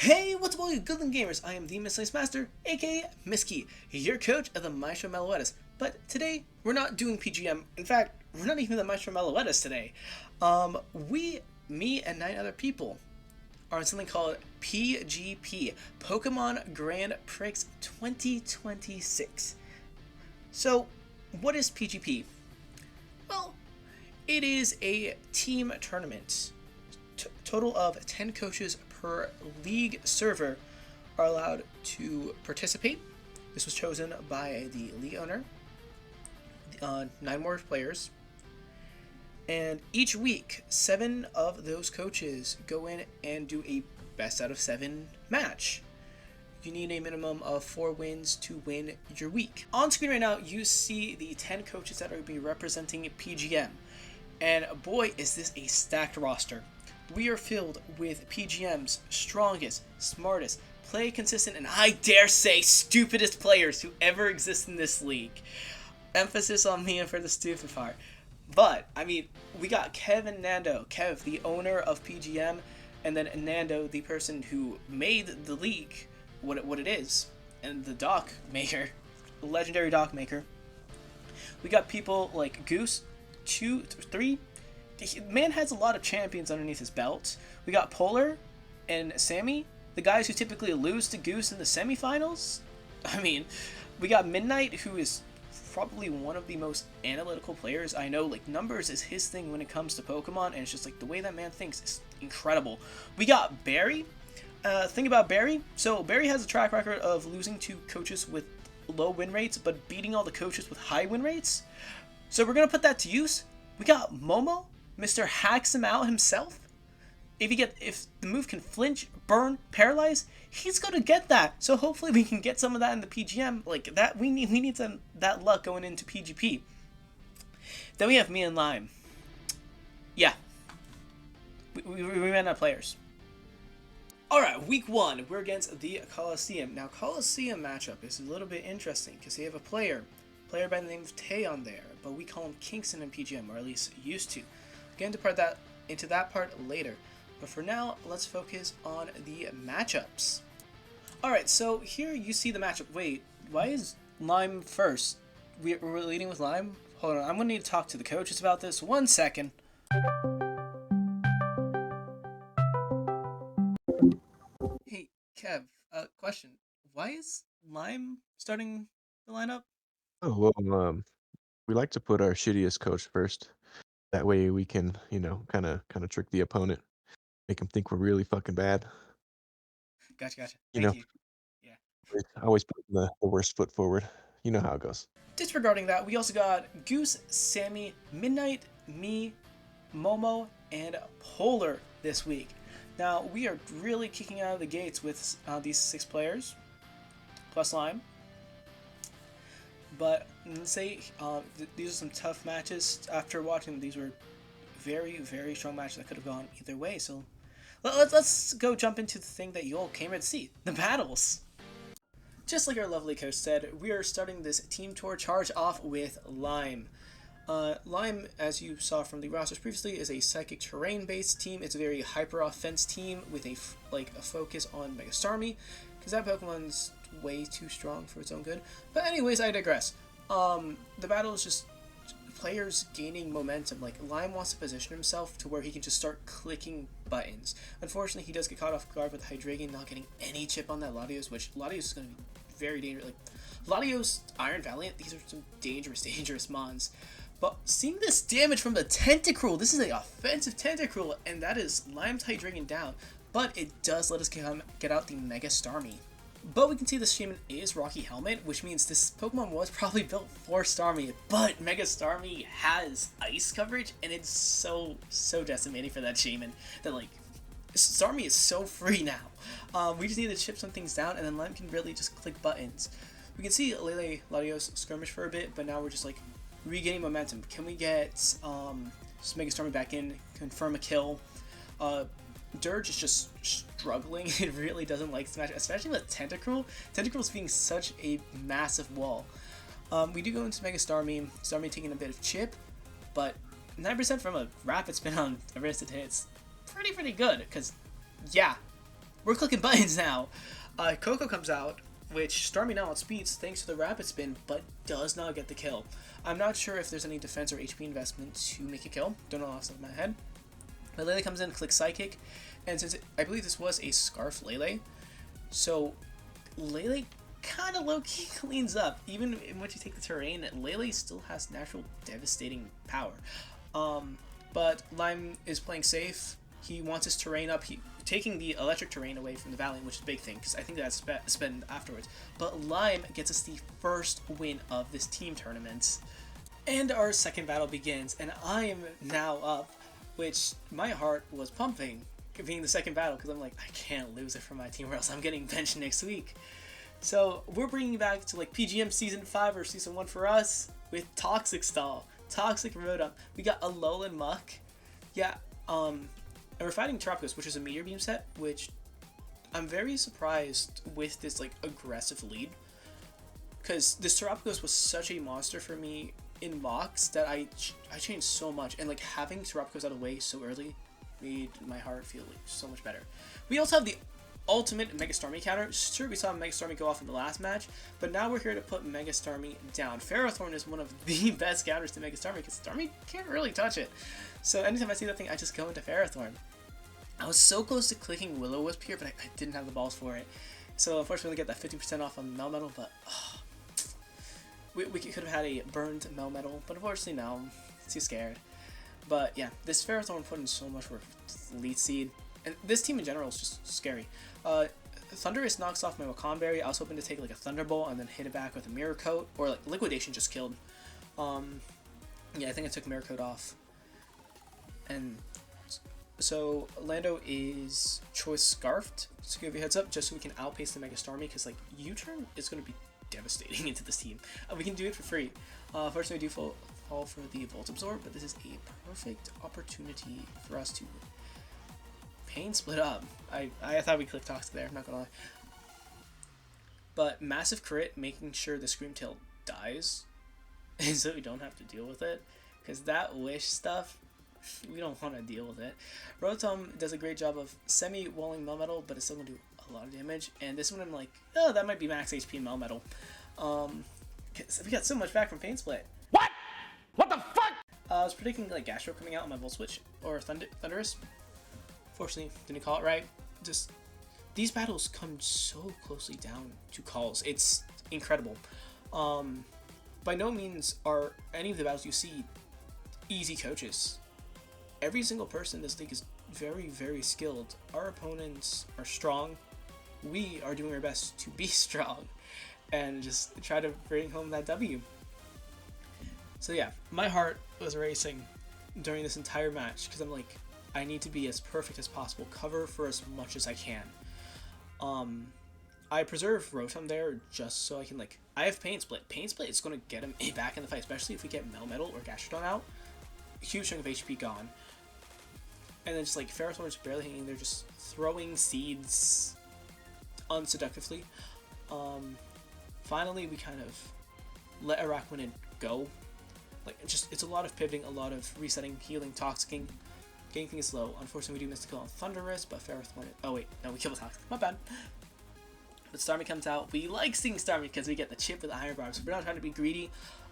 Hey, what's up all you Goodland gamers? I am the Miscellaneous Master, aka Miski, your coach of the Maestro Meloetas. But today, we're not doing PGM. In fact, we're not even the Maestro Meloetas today. Me and 9 other people are on something called PGP, Pokemon Grand Prix 2026. So, what is PGP? Well, it is a team tournament. Total of 10 coaches per league server are allowed to participate. This was chosen by the league owner, 9 more players, and each week 7 of those coaches go in and do a best out of 7 match. You need a minimum of 4 wins to win your week. On screen right now you see the 10 coaches that are going to be representing PGM, and boy is this a stacked roster. We are filled with PGM's strongest, smartest, play consistent, and I dare say stupidest players who ever exist in this league. Emphasis on me and for the stupid part. But, I mean, we got Kev and Nando. Kev, the owner of PGM, and then Nando, the person who made the league what it is, and the doc maker, the legendary doc maker. We got people like Goose, 2, 3. Man has a lot of champions underneath his belt. We got Polar and Sammy, the guys who typically lose to Goose in the semifinals. I mean, we got Midnight, who is probably one of the most analytical players I know. Like, numbers is his thing when it comes to Pokemon, and it's just like the way that man thinks is incredible. We got Barry. Think about Barry. So Barry has a track record of losing to coaches with low win rates, but beating all the coaches with high win rates. So we're gonna put that to use. We got Momo. Mr. Hacks him out himself. If the move can flinch, burn, paralyze, he's gonna get that. So hopefully we can get some of that in the PGM. Like that, we need some that luck going into PGP. Then we have me and Lime. Yeah, we ran out of players. All right, week 1, we're against the Coliseum. Now Coliseum matchup is a little bit interesting because they have a player by the name of Tay on there, but we call him Kingston in PGM, or at least used to. Get into that part later, but for now, let's focus on the matchups. Alright, so here you see the matchup. Wait, why is Lime first? We're leading with Lime? Hold on, I'm going to need to talk to the coaches about this. 1 second. Hey, Kev, question. Why is Lime starting the lineup? Oh, well, we like to put our shittiest coach first. That way we can, kind of trick the opponent, make them think we're really fucking bad. Gotcha. You Thank know, you. Yeah. I always put the worst foot forward. You know how it goes. Disregarding that, we also got Goose, Sammy, Midnight, me, Momo, and Polar this week. Now, we are really kicking out of the gates with these 6 players, plus Lime. But let's say these are some tough matches. After watching them, these were very, very strong matches that could have gone either way. So let's go jump into the thing that you all came here to see, the battles. Just like our lovely coach said, we are starting this team tour charge off with Lime. Lime, as you saw from the rosters previously, is a psychic terrain-based team. It's a very hyper-offense team with a focus on Mega Starmie, because that Pokemon's way too strong for its own good. But anyways, I digress. The battle is just players gaining momentum. Like, Lime wants to position himself to where he can just start clicking buttons. Unfortunately, he does get caught off guard with Hydreigon not getting any chip on that Latios, which Latios is going to be very dangerous. Like, Latios, Iron Valiant, these are some dangerous mons. But seeing this damage from the Tentacruel, this is an offensive Tentacruel, and that is Lime's Hydreigon down. But it does let us get out the Mega Starmie. But we can see this Shaman is Rocky Helmet, which means this Pokemon was probably built for Starmie, but Mega Starmie has ice coverage, and it's so decimating for that Shaman that, like, Starmie is so free now. We just need to chip some things down, and then Lime can really just click buttons. We can see Lele Latios skirmish for a bit, but now we're just, like, regaining momentum. Can we get Mega Starmie back in, confirm a kill? Dirge is just struggling. It really doesn't like this match, especially with Tentacruel. Tentacruel's being such a massive wall. We do go into Mega Starmie. Starmie taking a bit of chip, but 9% from a rapid spin on a wristed hit. It's pretty good, because, yeah, we're clicking buttons now. Coco comes out, which Starmie now outspeeds thanks to the rapid spin, but does not get the kill. I'm not sure if there's any defense or HP investment to make a kill. Don't know off the top of my head. But Lele comes in, clicks Psychic, and since I believe this was a Scarf Lele, so Lele kind of low-key cleans up. Even once you take the terrain, Lele still has natural devastating power. But Lime is playing safe. He wants his terrain up. Taking the electric terrain away from the Valiant, which is a big thing, because I think that's spent afterwards. But Lime gets us the first win of this team tournament. And our second battle begins, and I am now up, which my heart was pumping, being the second battle, because I'm like, I can't lose it for my team, or else I'm getting benched next week. So we're bringing back to like PGM Season 5 or Season 1 for us, with Toxic Stall, Toxic Rotom. We got Alolan Muck. Yeah, and we're fighting Terapagos, which is a Meteor Beam set, which I'm very surprised with this like aggressive lead, because this Terapagos was such a monster for me in mocks that I changed so much, and like having Terapagos out of the way so early made my heart feel like so much better. We also have the ultimate Mega Starmie counter. Sure, we saw Mega Starmie go off in the last match, but now we're here to put Mega Starmie down. Ferrothorn is one of the best counters to Mega Starmie, because Starmie can't really touch it. So anytime I see that thing, I just go into Ferrothorn. I was so close to clicking Will-O-Wisp here, but I didn't have the balls for it. So unfortunately, we get that 50% off on Melmetal, but we could have had a burned Melmetal, but unfortunately no, I'm too scared. But yeah, this Ferrothorn put in so much work with Lead Seed, and this team in general is just scary. Thundurus knocks off my Wakanberry. I was hoping to take like a Thunderbolt and then hit it back with a Mirror Coat, or like Liquidation just killed. Yeah, I think I took Mirror Coat off. And so Lando is Choice Scarfed, to give you a heads up, just so we can outpace the Mega Starmie, because like U-turn is going to be devastating into this team. We can do it for free. Unfortunately, we do fall for the Volt Absorb, but this is a perfect opportunity for us to Pain split up. I thought we clicked Toxic there, I'm not gonna lie. But massive crit, making sure the Screamtail dies, so we don't have to deal with it, because that Wish stuff, we don't want to deal with it. Rotom does a great job of semi-walling Melmetal, but it's still going to do a lot of damage. And this one I'm like, oh, that might be max HP Melmetal. Cause we got so much back from Pain Split. What? What the fuck? I was predicting like Gastro coming out on my Volt Switch, or Thundurus. Fortunately, didn't call it right. Just, these battles come so closely down to calls. It's incredible. By no means are any of the battles you see easy coaches. Every single person in this league is very, very skilled. Our opponents are strong. We are doing our best to be strong and just try to bring home that W. So yeah, my heart was racing during this entire match, because I'm like, I need to be as perfect as possible, cover for as much as I can. I preserve Rotom there just so I can like, I have Pain Split. Pain Split is going to get him back in the fight, especially if we get Melmetal or Gastrodon out. Huge chunk of HP gone. And then just like Ferrothorn is barely hanging there, just throwing seeds unseductively. Finally, we kind of let Araquanid go. Like, it's a lot of pivoting, a lot of resetting, healing, toxicking, getting things low. Unfortunately, we do miss the kill on Thundurus, but Ferrothorn. Oh wait, no, we killed the toxic. My bad. But Starmie comes out. We like seeing Starmie because we get the chip with the Iron Bar, so we're not trying to be greedy.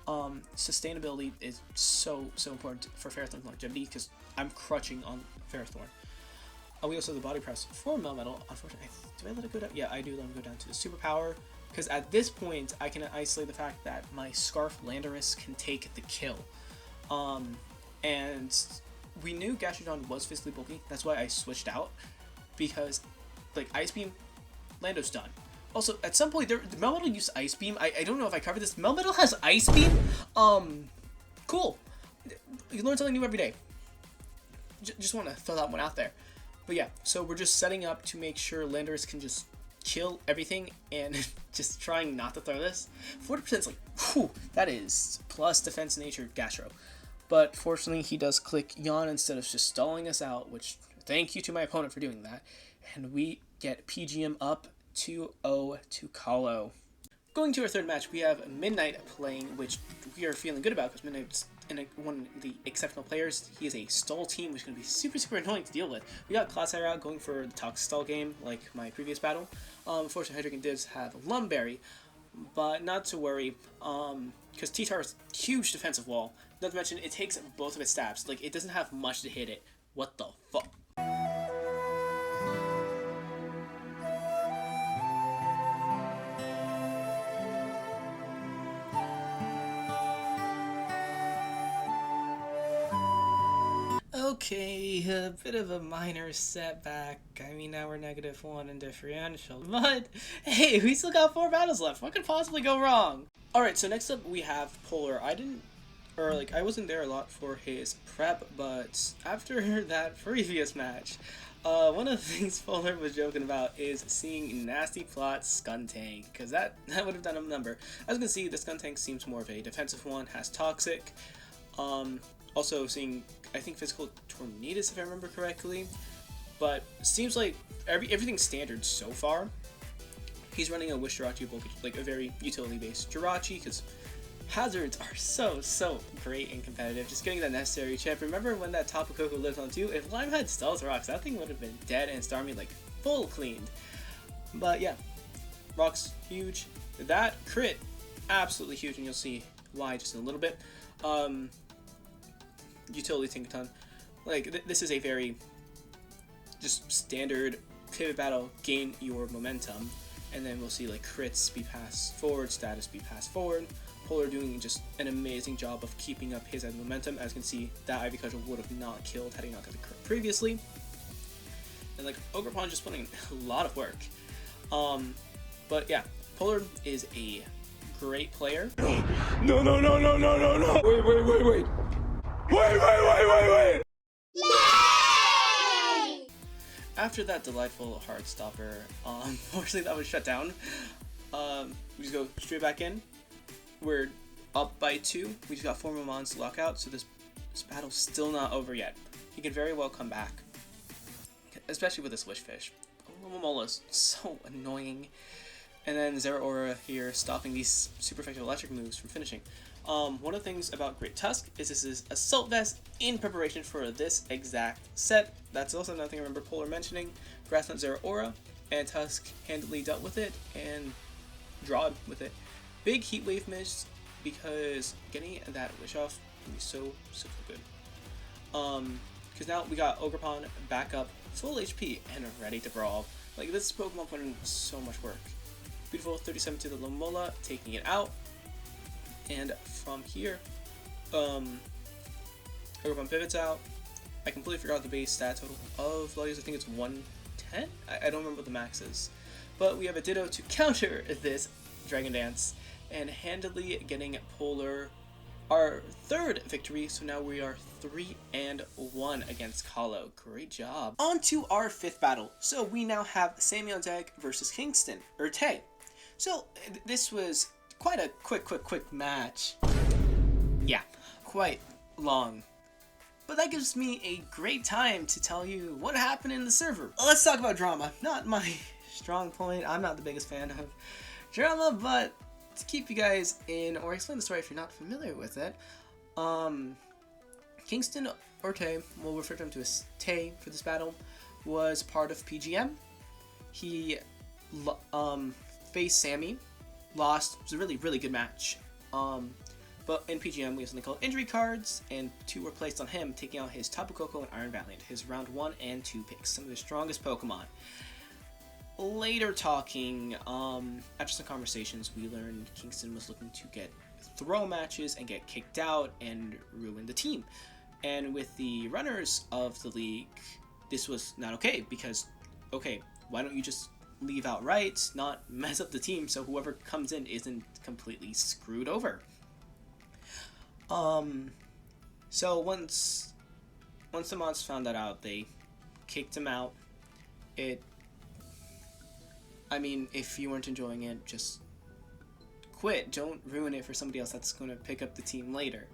Sustainability is so important for Ferrothorn longevity, because I'm crutching on Ferrothorn. We also have the Body Press for Melmetal. Unfortunately, do I let it go down? Yeah, I do let him go down to the Superpower, because at this point I can isolate the fact that my Scarf Landorus can take the kill. And we knew Gastrodon was physically bulky. That's why I switched out, because like Ice Beam, Lando's done. Also, at some point, Melmetal used Ice Beam. I don't know if I covered this. Melmetal has Ice Beam? Cool. You learn something new every day. Just want to throw that one out there. But yeah, so we're just setting up to make sure Landorus can just kill everything and just trying not to throw this. 40% is like, whew, that is plus defense nature Gastro. But fortunately, he does click Yawn instead of just stalling us out, which thank you to my opponent for doing that. And we get PGM up 2-0 to COLO. Going to our third match, we have Midnight playing, which we are feeling good about because Midnight's one of the exceptional players. He is a stall team, which is going to be super annoying to deal with. We got Cloudfire out going for the Toxic Stall game, like my previous battle. Unfortunately, Hydreigon does have Lumberry, but not to worry, because T-Tar's huge defensive wall. Not to mention, it takes both of its stabs. Like, it doesn't have much to hit it. What the fuck? Okay, a bit of a minor setback. I mean, now we're -1 in differential, but hey, we still got 4 battles left. What could possibly go wrong? Alright, so next up we have Polar. I wasn't there a lot for his prep, but after that previous match, one of the things Polar was joking about is seeing Nasty Plot Skuntank, because that would have done him a number. As you can see, the Skuntank seems more of a defensive one, has Toxic, also seeing, I think, Physical Tornadus, if I remember correctly, but seems like everything's standard so far. He's running a Wish Jirachi, like a very utility-based Jirachi, because hazards are so great and competitive. Just getting that necessary chip. Remember when that Tapu Koko lived on 2? If Lime had Stealth Rocks, that thing would have been dead and Starmie like full cleaned. But yeah, Rocks huge. That crit absolutely huge, and you'll see why just in a little bit. Utility Tinkaton. Like this is a very just standard pivot battle. Gain your momentum, and then we'll see like crits, speed pass forward, status, speed pass forward. Polar doing just an amazing job of keeping up his momentum. As you can see, that Ivy Cudgel would have not killed had he not got the crit previously. And like Ogerpon just putting in a lot of work. But yeah, Polar is a great player. No. Wait. Yay! After that delightful hard stopper, unfortunately that was shut down. We just go straight back in. We're up by 2. We just got 4 more mons to lock out, so this battle's still not over yet. He could very well come back, especially with this Wish Fish. Momola's so annoying. And then Zeraora here stopping these super effective electric moves from finishing. One of the things about Great Tusk is this is Assault Vest in preparation for this exact set. That's also another thing I remember Polar mentioning. Grassnut Zeraora, and Tusk handily dealt with it and drawed with it. Big Heat Wave miss because getting that Wish off can be so good. Because now we got Ogerpon back up, full HP, and ready to brawl. Like, this Pokemon put in so much work. Beautiful 37 to the Lomola, taking it out. And from here, Ogerpon pivots out. I completely forgot the base stat total of Lodius. I think it's 110? I don't remember what the max is. But we have a Ditto to counter this Dragon Dance, and handily getting Polar our 3rd victory. So now we are 3-1 against COLO. Great job. On to our 5th battle. So we now have Sammy on deck versus Kingston, or Tay. So this was quite a quick match. Yeah, quite long. But that gives me a great time to tell you what happened in the server. Let's talk about drama. Not my strong point. I'm not the biggest fan of drama, but to keep you guys in, or explain the story if you're not familiar with it, Kingston, or Tay, we'll refer to him to as Tay for this battle, was part of PGM. He faced Sammy, lost. It was a really good match. But in PGM we have something called injury cards, and 2 were placed on him, taking out his Tapu Koko and Iron Valiant, his round 1 and 2 picks, some of his strongest Pokemon. Later talking, after some conversations, we learned Kingston was looking to get throw matches and get kicked out and ruin the team. And with the runners of the league, this was not okay, because, okay, why don't you just leave outright, not mess up the team, so whoever comes in isn't completely screwed over. So once the mods found that out, they kicked him out. I mean, if you weren't enjoying it, just quit. Don't ruin it for somebody else that's going to pick up the team later.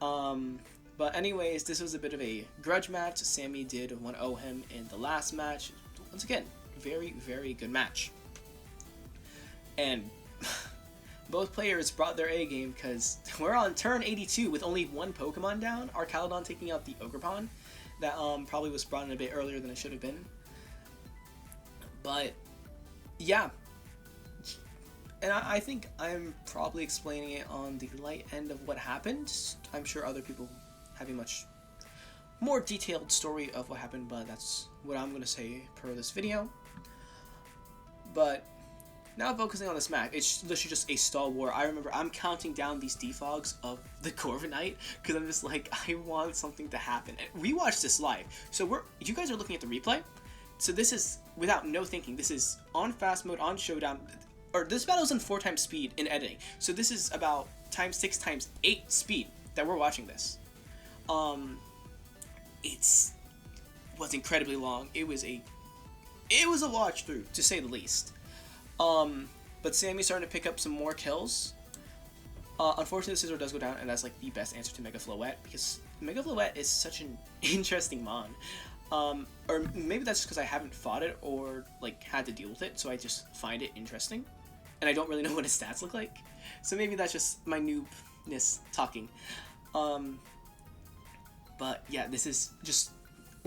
But anyways, this was a bit of a grudge match. Sammy did 1-0 him in the last match. Once again, very good match. And both players brought their A game because we're on turn 82 with only one Pokemon down. Our Caledon taking out the Ogerpon. That probably was brought in a bit earlier than it should have been. But yeah. And I think I'm probably explaining it on the light end of what happened. I'm sure other people have a much more detailed story of what happened, but that's what I'm going to say per this video. But now focusing on this map, it's literally just a stall war. I remember I'm counting down these defogs of the Corviknight because I'm just like, I want something to happen. And we watched this live, so you guys are looking at the replay. So this is without no thinking. This is on fast mode, on showdown, or this battle's in 4 times speed in editing. So this is about times 6 times 8 speed that we're watching this. It was incredibly long. It was a watch through, to say the least. But Sammy's starting to pick up some more kills. Unfortunately, the Scizor does go down, and that's like the best answer to Mega Floette, because Mega Floette is such an interesting mon. Or maybe that's just because I haven't fought it or like had to deal with it, so I just find it interesting, and I don't really know what its stats look like. So maybe that's just my noobness talking. But yeah, this is just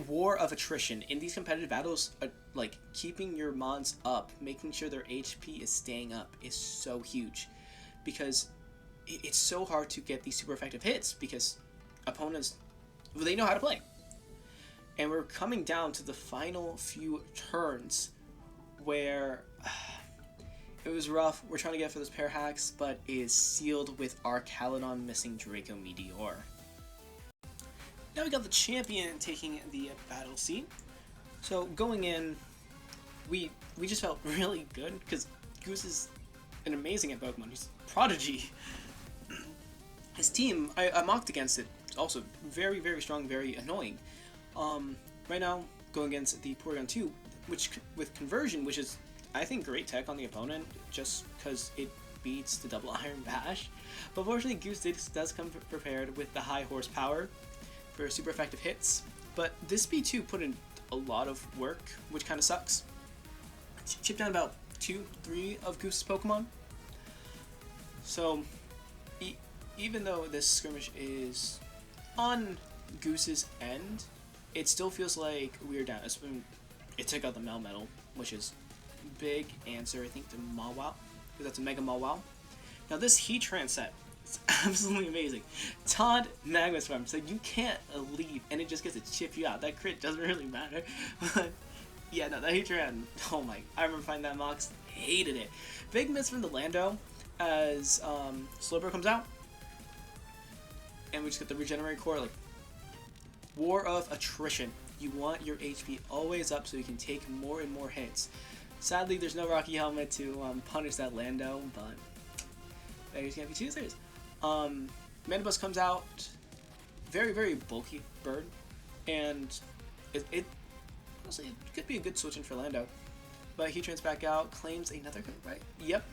war of attrition. In these competitive battles, like keeping your mons up, making sure their HP is staying up is so huge, because it's so hard to get these super effective hits because opponents, they know how to play. And we're coming down to the final few turns where it was rough. We're trying to get for those pair hacks, but it is sealed with our Caledon missing Draco Meteor. Now we got the champion taking the battle seat. So going in, we just felt really good because Goose is an amazing at Pokemon. He's a prodigy. His team, I mocked against it. It's also very, very strong, very annoying. Right now, going against the Porygon 2, which with Conversion, which is, I think, great tech on the opponent, just because it beats the Double Iron Bash. But fortunately, Goose does come prepared with the high horsepower for super effective hits. But this B2 put in a lot of work, which kind of sucks. Chipped down about 2-3 of Goose's Pokemon. So, even though this skirmish is on Goose's end, it still feels like we're down. It took out the Melmetal, which is big answer, I think, to Mawile, because that's a Mega Mawile. Now this Heatran set, it's absolutely amazing. Taunt Magma Swarm, so you can't leave, and it just gets to chip you out. That crit doesn't really matter. But yeah, no, that Heatran, oh my, I remember finding that Mox, hated it. Big miss from the Lando as Slowbro comes out, and we just get the Regenerate Core, like, war of attrition. You want your HP always up so you can take more and more hits. Sadly, there's no Rocky Helmet to punish that Lando, but beggars can't be choosers. Mandibus comes out, very, very bulky bird, and it honestly, it could be a good switch in for Lando. But he turns back out, claims another good, right? Yep.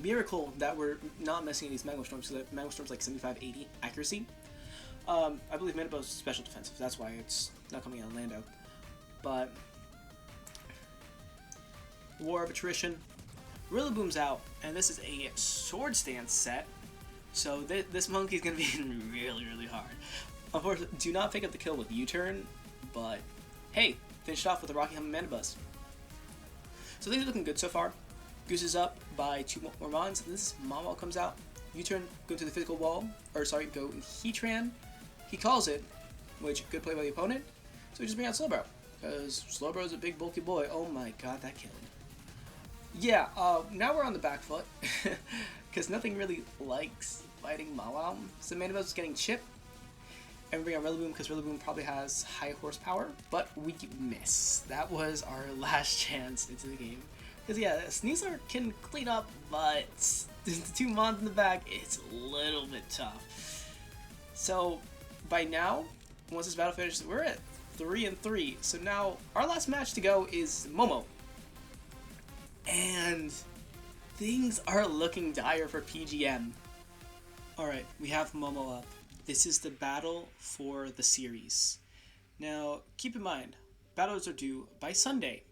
Miracle that we're not messing these Magma Storms, so that Magma Storm's like 75-80 accuracy. I believe Mandibus is special defensive, that's why it's not coming out on Lando. But War of Attrition, Rillaboom's out, and this is a Sword Stance set, so this monkey's gonna be really, really hard. Of course, do not pick up the kill with U-turn, but hey, finished off with a Rocky Helmet Mandibus. So things are looking good so far. Goose is up by 2 more mons, and this Mawile comes out. U-turn, go to the physical wall, or sorry, go Heatran. He calls it, which good play by the opponent. So we just bring out Slowbro, because Slowbro is a big bulky boy. Oh my god, that killed. Yeah, now we're on the back foot, because nothing really likes fighting Mawile. So Mandibus is getting chipped, and we bring out Rillaboom, because Rillaboom probably has high horsepower, but we miss. That was our last chance into the game. Because yeah, Sneasler can clean up, but the 2 mons in the back, it's a little bit tough. So by now, once this battle finishes, we're at 3-3. So now our last match to go is Momo. And things are looking dire for PGM. Alright, we have Momo up. This is the battle for the series. Now, keep in mind, battles are due by Sunday.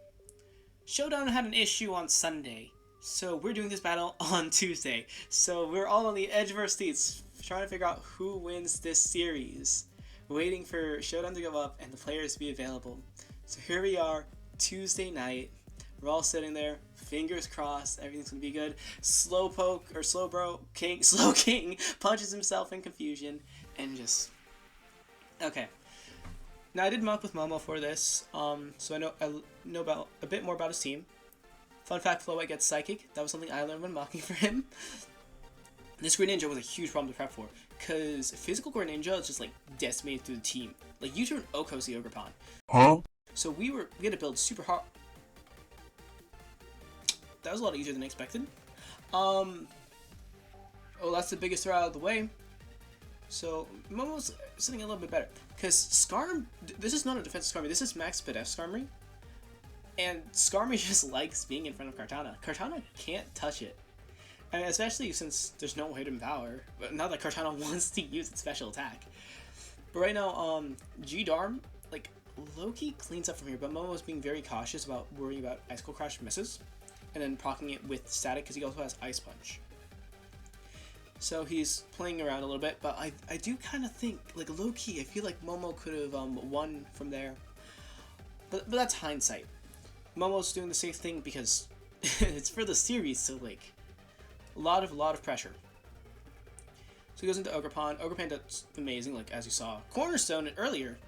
Showdown had an issue on Sunday, So we're doing this battle on Tuesday. So we're all on the edge of our seats, trying to figure out who wins this series. Waiting for Showdown to go up and the players to be available. So here we are, Tuesday night. We're all sitting there, fingers crossed, everything's gonna be good. Slow King punches himself in confusion and just... Okay. Now I did mock with Momo for this, so I know about a bit more about his team. Fun fact, Flowite gets Psychic. That was something I learned when mocking for him. This Greninja was a huge problem to prep for, because physical Greninja is just like decimated through the team. Like you turn Okos the Ogre Pond. Huh? So we had to build super hard. That was a lot easier than expected. Oh, that's the biggest throw out of the way. So Momo's sitting a little bit better, because Skarm. This is not a defensive Skarmory. This is Max Pedef Skarmory. And Skarmory just likes being in front of Kartana. Kartana can't touch it. And especially since there's no hidden power. But now that Kartana wants to use its special attack. But right now, G-Darm, like, low-key cleans up from here. But Momo's being very cautious about worrying about Icicle Crash misses. And then proccing it with Static, because he also has Ice Punch. So he's playing around a little bit. But I do kind of think, like, low-key, I feel like Momo could have won from there. But that's hindsight. Momo's doing the safe thing because it's for the series, so like a lot of pressure. So he goes into Ogre Pond. Ogre Pond does amazing, like as you saw. Cornerstone earlier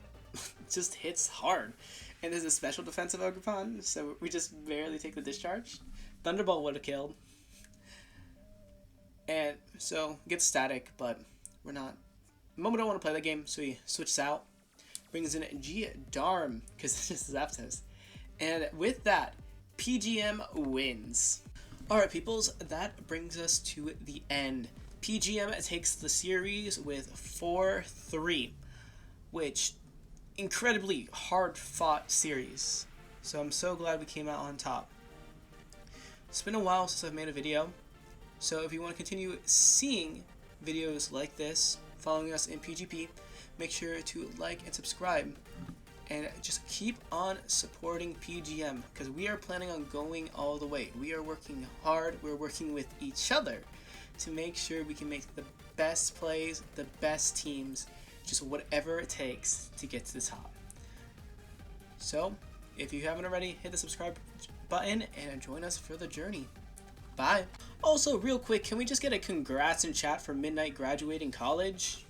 just hits hard. And there's a special defense of Ogre Pond, so we just barely take the discharge. Thunderbolt would have killed. And so gets Static, but we're not. Momo don't want to play that game, so he switches out. Brings in G-Darm, because this is Zapdos. And with that, PGM wins. Alright peoples, that brings us to the end. PGM takes the series with 4-3, which incredibly hard fought series. So I'm so glad we came out on top. It's been a while since I've made a video, so if you want to continue seeing videos like this, following us in PGP, make sure to like and subscribe. And just keep on supporting PGM, because we are planning on going all the way. We are working hard, we're working with each other to make sure we can make the best plays, the best teams, just whatever it takes to get to the top. So, if you haven't already, hit the subscribe button and join us for the journey. Bye! Also, real quick, can we just get a congrats in chat for Midnight graduating college?